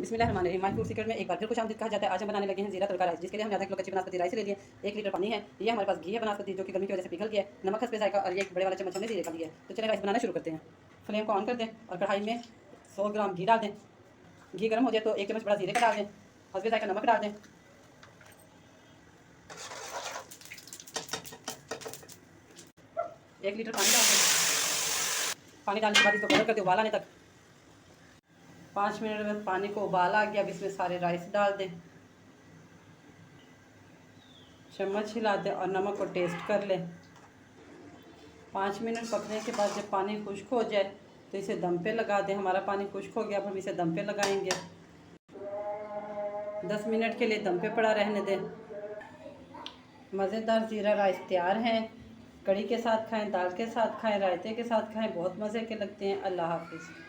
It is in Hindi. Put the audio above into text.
बिस्मिल्लाहिर्रहमानिर्रहीम। माय फूड सीक्रेट में एक बार फिर खुशामदीद कहा जाता है। आज हम बनाने लगे हैं जीरा तड़का राइस, जिसके लिए हमने आधा किलो कच्ची बनास्पति राइस ले लिए, 1 लीटर पानी है, ये हमारे पास घी है बनास्पति जो कि गर्मी की वजह से पिघल गया है, नमक हस्बे जायका और ये एक बड़े वाला चम्मच हमने जीरे का लिया है। तो चलिए राइस बनाना शुरू करते हैं। फ्लेम को ऑन कर दें और कढ़ाई में 100 ग्राम घी डाल दें। घी गर्म हो जाए तो 1 चम्मच बड़ा जीरे का डाल दें, हस्बे जायका नमक डाल दें, 1 लीटर पानी डाल दें। पानी डालने के बाद इसको गर्म कर दें उबाल आने तक। 5 मिनट में पानी को उबाल आ गया। अब इसमें सारे राइस डाल दें, चम्मच हिला दें और नमक को टेस्ट कर लें। 5 मिनट पकने के बाद जब पानी खुश्क हो जाए तो इसे दम पे लगा दें। हमारा पानी खुश्क हो गया, अब हम इसे दम पे लगाएंगे। 10 मिनट के लिए दम पे पड़ा रहने दें। मज़ेदार ज़ीरा राइस तैयार हैं। कढ़ी के साथ खाएं, दाल के साथ खाएं, रायते के साथ खाएं, बहुत मज़े के लगते हैं। अल्लाह हाफिज़।